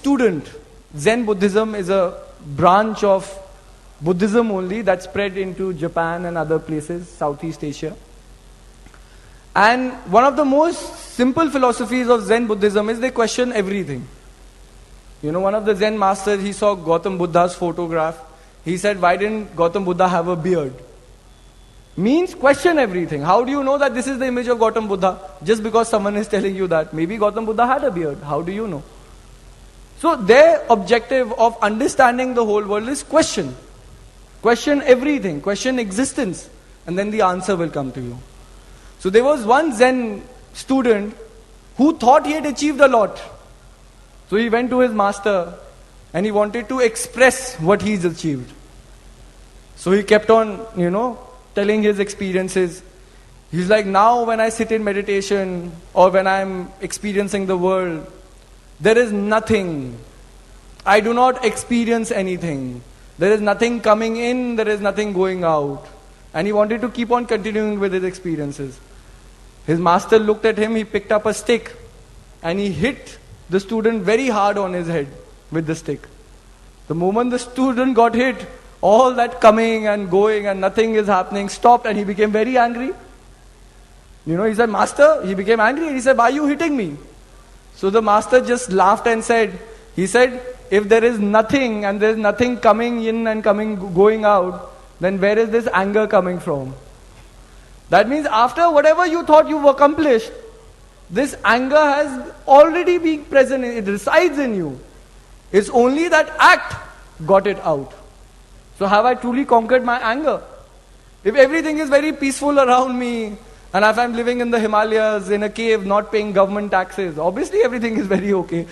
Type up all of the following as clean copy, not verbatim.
student. Zen Buddhism is a branch of Buddhism only that spread into Japan and other places, Southeast Asia. And one of the most simple philosophies of Zen Buddhism is they question everything. One of the Zen masters, he saw Gautam Buddha's photograph. He said, why didn't Gautam Buddha have a beard? Means question everything. How do you know that this is the image of Gautam Buddha? Just because someone is telling you that. Maybe Gautam Buddha had a beard. How do you know? So their objective of understanding the whole world is question. Question everything. Question existence. And then the answer will come to you. So there was one Zen student who thought he had achieved a lot. So he went to his master and he wanted to express what he's achieved. So he kept on, telling his experiences. He's like, now when I sit in meditation or when I'm experiencing the world, there is nothing. I do not experience anything. There is nothing coming in, there is nothing going out. And he wanted to keep on continuing with his experiences. His master looked at him, he picked up a stick and he hit the student very hard on his head with the stick. The moment the student got hit, all that coming and going and nothing is happening stopped and he became very angry. He said, Master, he became angry and he said, why are you hitting me? So the master just laughed and said, if there is nothing and there is nothing coming in and going out, then where is this anger coming from? That means after whatever you thought you've accomplished, this anger has already been present, it resides in you. It's only that act got it out. So have I truly conquered my anger? If everything is very peaceful around me, and if I'm living in the Himalayas, in a cave, not paying government taxes, obviously everything is very okay.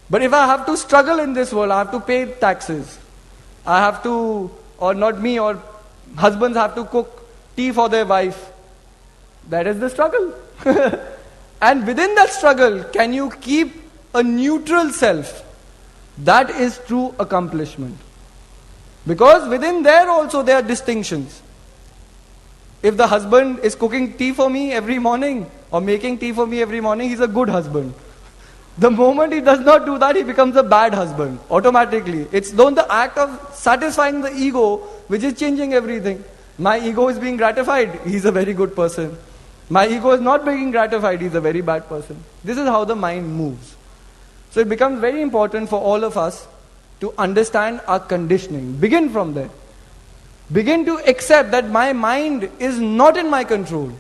But if I have to struggle in this world, I have to pay taxes. I have to, or not me, or husbands have to cook tea for their wife. That is the struggle. And within that struggle, can you keep a neutral self? That is true accomplishment. Because within there also there are distinctions. If the husband is cooking tea for me every morning or making tea for me every morning, he's a good husband. The moment he does not do that, he becomes a bad husband automatically. It's not the act of satisfying the ego which is changing everything. My ego is being gratified, he's a very good person. My ego is not being gratified, he's a very bad person. This is how the mind moves. So it becomes very important for all of us to understand our conditioning. Begin from there. Begin to accept that my mind is not in my control.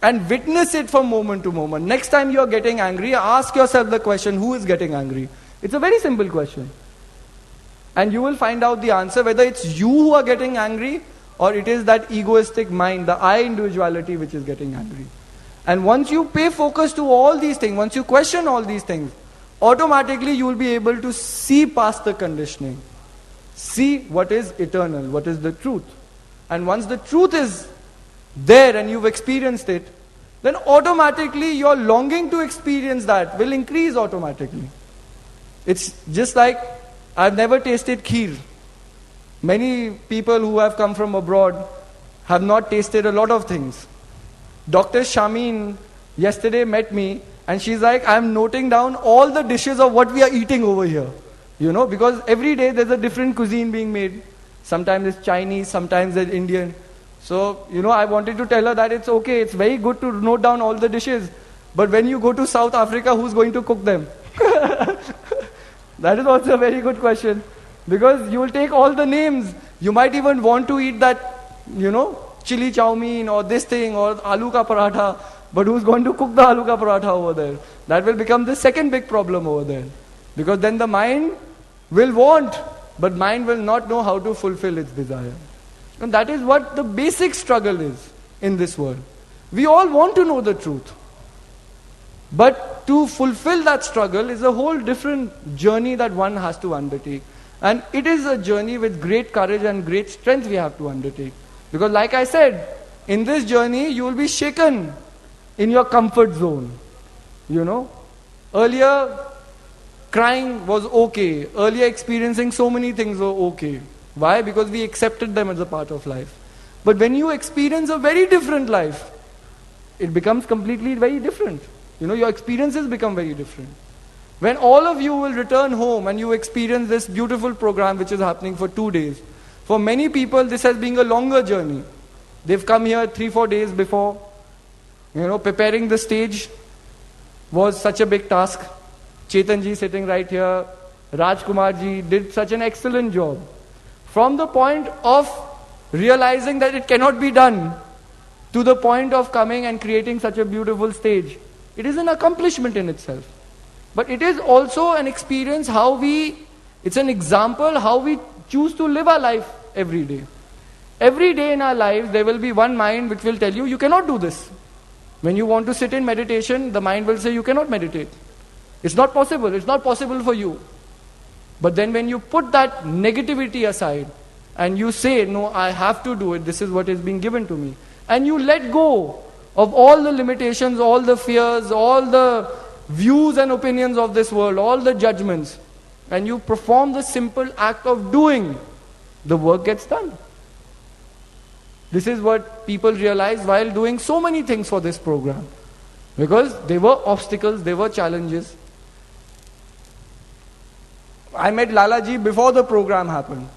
And witness it from moment to moment. Next time you are getting angry, ask yourself the question, who is getting angry? It's a very simple question. And you will find out the answer, whether it's you who are getting angry or it is that egoistic mind, the I individuality which is getting angry. And once you pay focus to all these things, once you question all these things, automatically you will be able to see past the conditioning. See what is eternal, what is the truth. And once the truth is there and you've experienced it, then automatically your longing to experience that will increase automatically. It's just like, I've never tasted kheer. Many people who have come from abroad have not tasted a lot of things. Dr. Shamin yesterday met me and she's like, I'm noting down all the dishes of what we are eating over here. Because every day there's a different cuisine being made. Sometimes it's Chinese, sometimes it's Indian. So, I wanted to tell her that it's okay, it's very good to note down all the dishes. But when you go to South Africa, who's going to cook them? That is also a very good question. Because you will take all the names. You might even want to eat that, chili chow mein or this thing or aloo ka paratha. But who's going to cook the aloo ka paratha over there? That will become the second big problem over there. Because then the mind will want, but mind will not know how to fulfill its desire. And that is what the basic struggle is in this world. We all want to know the truth. But to fulfill that struggle is a whole different journey that one has to undertake. And it is a journey with great courage and great strength we have to undertake. Because like I said, in this journey you will be shaken in your comfort zone. Earlier crying was okay. Earlier experiencing so many things were okay. Why? Because we accepted them as a part of life. But when you experience a very different life, it becomes completely very different. Your experiences become very different. When all of you will return home and you experience this beautiful program which is happening for 2 days, for many people this has been a longer journey. They've come here 3-4 days before. Preparing the stage was such a big task. Chetanji sitting right here, Rajkumarji did such an excellent job. From the point of realizing that it cannot be done, to the point of coming and creating such a beautiful stage, it is an accomplishment in itself. But it is also an experience it's an example how we choose to live our life every day. Every day in our lives, there will be one mind which will tell you, you cannot do this. When you want to sit in meditation, the mind will say, you cannot meditate. It's not possible. It's not possible for you. But then when you put that negativity aside and you say, no, I have to do it. This is what is being given to me. And you let go of all the limitations, all the fears, all the views and opinions of this world, all the judgments, and you perform the simple act of doing, the work gets done. This is what people realize while doing so many things for this program. Because there were obstacles, there were challenges. I met Lalaji before the program happened.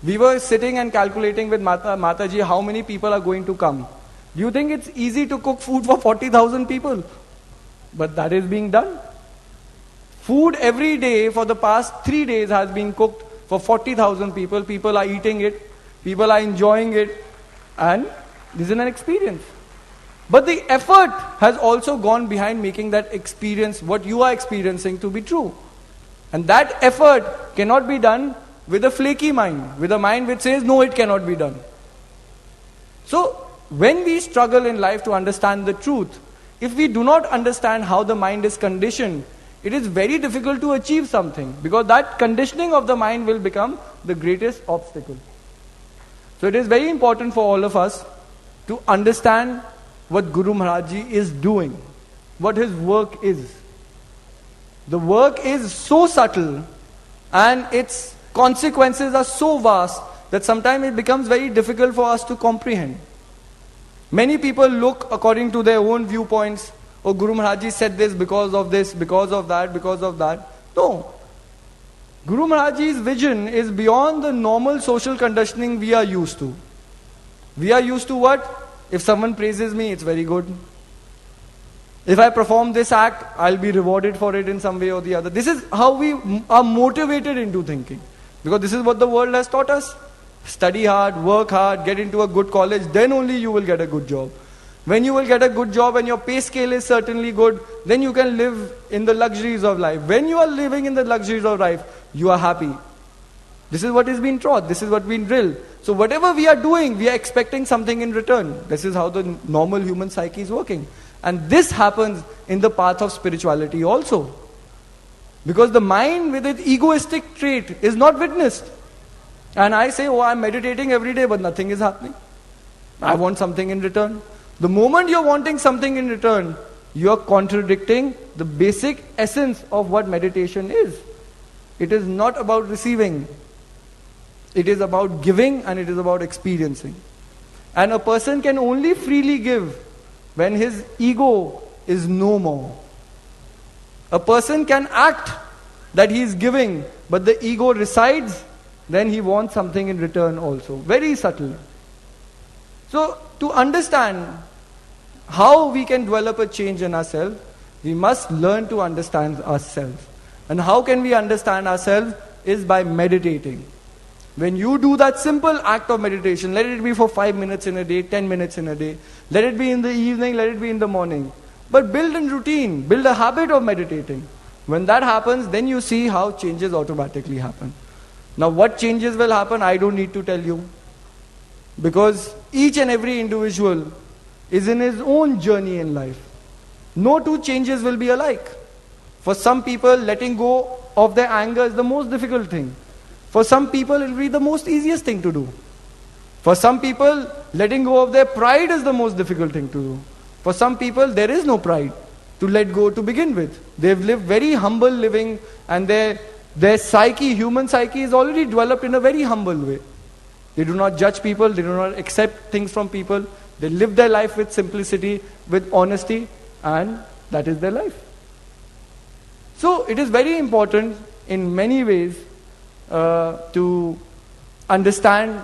We were sitting and calculating with Mataji how many people are going to come. Do you think it's easy to cook food for 40,000 people? But that is being done. Food every day for the past 3 days has been cooked for 40,000 people. People are eating it. People are enjoying it. And this is an experience. But the effort has also gone behind making that experience, what you are experiencing, to be true. And that effort cannot be done with a flaky mind, with a mind which says, no, it cannot be done. So, when we struggle in life to understand the truth, if we do not understand how the mind is conditioned, it is very difficult to achieve something, because that conditioning of the mind will become the greatest obstacle. So it is very important for all of us to understand what Guru Maharaj Ji is doing, what his work is. The work is so subtle and its consequences are so vast that sometimes it becomes very difficult for us to comprehend. Many people look according to their own viewpoints. Oh, Guru Maharaj Ji said this, because of that, because of that. No. Guru Maharaj Ji's vision is beyond the normal social conditioning we are used to. We are used to what? If someone praises me, it's very good. If I perform this act, I'll be rewarded for it in some way or the other. This is how we are motivated into thinking. Because this is what the world has taught us. Study hard, work hard, get into a good college, then only you will get a good job. When you will get a good job and your pay scale is certainly good, then you can live in the luxuries of life. When you are living in the luxuries of life, you are happy. This is what is being taught. This is what being drilled. So whatever we are doing, we are expecting something in return. This is how the normal human psyche is working. And this happens in the path of spirituality also. Because the mind with its egoistic trait is not witnessed. And I say, oh, I'm meditating every day, but nothing is happening. I want something in return. The moment you're wanting something in return, you're contradicting the basic essence of what meditation is. It is not about receiving. It is about giving, and it is about experiencing. And a person can only freely give when his ego is no more. A person can act that he is giving, but the ego resides, then he wants something in return also. Very subtle. So, to understand how we can develop a change in ourselves, we must learn to understand ourselves. And how can we understand ourselves? Is by meditating. When you do that simple act of meditation, let it be for 5 minutes in a day, 10 minutes in a day, let it be in the evening, let it be in the morning. But build a routine, build a habit of meditating. When that happens, then you see how changes automatically happen. Now what changes will happen, I don't need to tell you. Because each and every individual is in his own journey in life. No two changes will be alike. For some people, letting go of their anger is the most difficult thing. For some people, it will be the most easiest thing to do. For some people, letting go of their pride is the most difficult thing to do. For some people, there is no pride to let go to begin with. They've lived very humble living, and their psyche, human psyche, is already developed in a very humble way. They do not judge people, they do not accept things from people. They live their life with simplicity, with honesty, and that is their life. So it is very important in many ways to understand,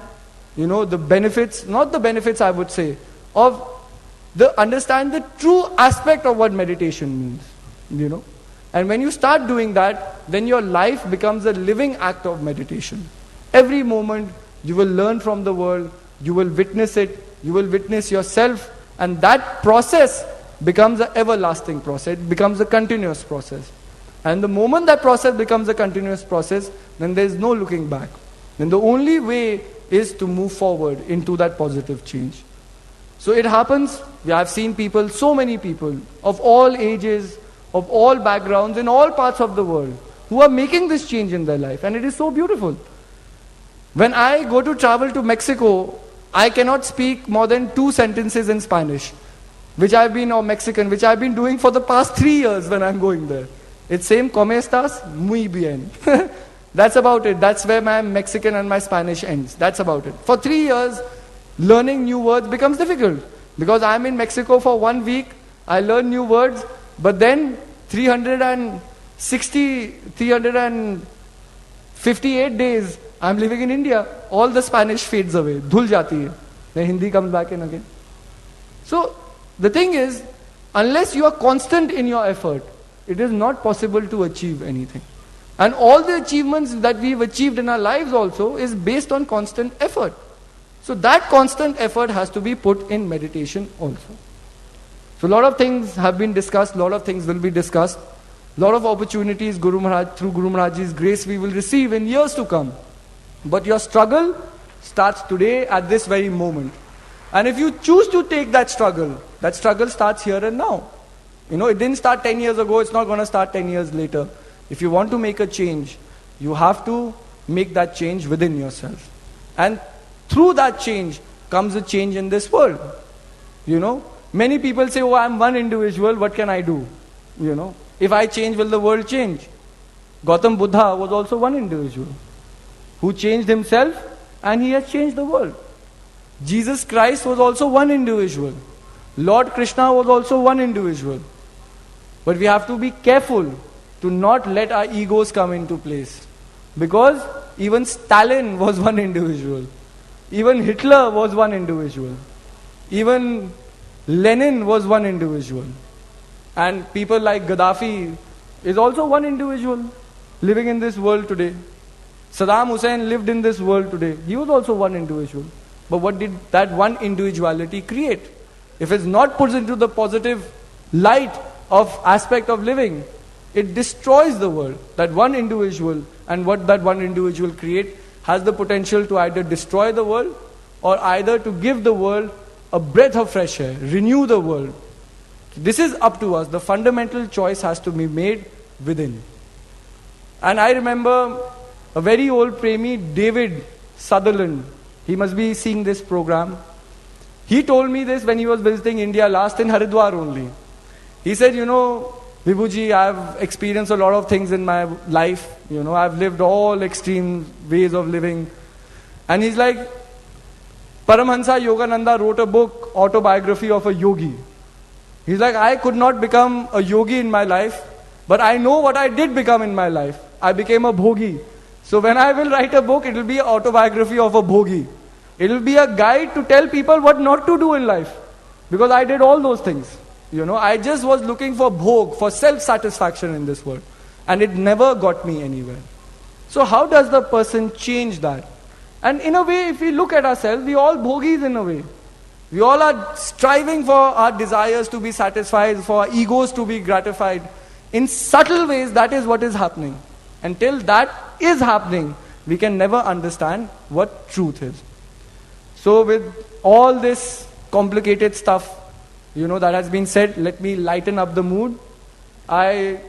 the benefits, not the benefits I would say, of understand the true aspect of what meditation means, And when you start doing that, then your life becomes a living act of meditation. Every moment you will learn from the world, you will witness it, you will witness yourself, and that process becomes an everlasting process, it becomes a continuous process. And the moment that process becomes a continuous process, then there is no looking back. Then the only way is to move forward into that positive change. So it happens, I have seen people, so many people, of all ages, of all backgrounds, in all parts of the world, who are making this change in their life. And it is so beautiful. When I go to travel to Mexico, I cannot speak more than 2 sentences in Spanish, or Mexican, which I've been doing for the past 3 years when I'm going there. It's same, ¿Cómo estás? Muy bien. That's about it. That's where my Mexican and my Spanish ends. That's about it. For 3 years, learning new words becomes difficult. Because I'm in Mexico for 1 week, I learn new words, but then 358 days, I'm living in India. All the Spanish fades away. Dhul jati hai. Then Hindi comes back in again. So, the thing is, unless you are constant in your effort, it is not possible to achieve anything. And all the achievements that we've achieved in our lives also is based on constant effort. So that constant effort has to be put in meditation also. So a lot of things have been discussed, a lot of things will be discussed. A lot of opportunities through Guru Maharaj's grace we will receive in years to come. But your struggle starts today at this very moment. And if you choose to take that struggle starts here and now. It didn't start 10 years ago, it's not going to start 10 years later. If you want to make a change, you have to make that change within yourself. And through that change comes a change in this world. Many people say, oh, I'm one individual, what can I do? If I change, will the world change? Gautam Buddha was also one individual who changed himself and he has changed the world. Jesus Christ was also one individual. Lord Krishna was also one individual. But we have to be careful to not let our egos come into place. Because even Stalin was one individual. Even Hitler was one individual. Even Lenin was one individual. And people like Gaddafi is also one individual living in this world today. Saddam Hussein lived in this world today. He was also one individual. But what did that one individuality create? If it's not put into the positive light of aspect of living, it destroys the world. That one individual and what that one individual create has the potential to either destroy the world or either to give the world a breath of fresh air, renew the world. This is up to us. The fundamental choice has to be made within. And I remember a very old premi, David Sutherland. He must be seeing this program. He told me this when he was visiting India last in Haridwar only. He said, Vibhuji, I've experienced a lot of things in my life. I've lived all extreme ways of living. And he's like, Paramhansa Yogananda wrote a book, Autobiography of a Yogi. He's like, I could not become a yogi in my life, but I know what I did become in my life. I became a bhogi. So when I will write a book, it will be an autobiography of a bhogi. It will be a guide to tell people what not to do in life. Because I did all those things. I just was looking for bhog, for self-satisfaction in this world. And it never got me anywhere. So how does the person change that? And in a way, if we look at ourselves, we all bhogis in a way. We all are striving for our desires to be satisfied, for our egos to be gratified. In subtle ways, that is what is happening. Until that is happening, we can never understand what truth is. So with all this complicated stuff, that has been said, let me lighten up the mood. In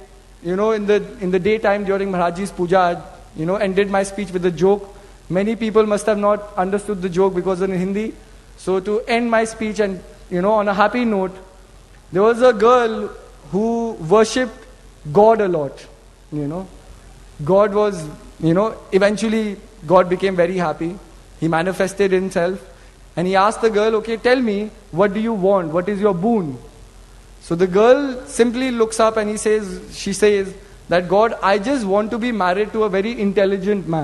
the daytime during Maharaj's puja, ended my speech with a joke. Many people must have not understood the joke because in Hindi. So to end my speech and, on a happy note, there was a girl who worshipped God a lot, God was, eventually God became very happy. He manifested himself and he asked the girl, okay, tell me, what do you want? What is your boon? So the girl simply looks up and she says, that God, I just want to be married to a very intelligent man.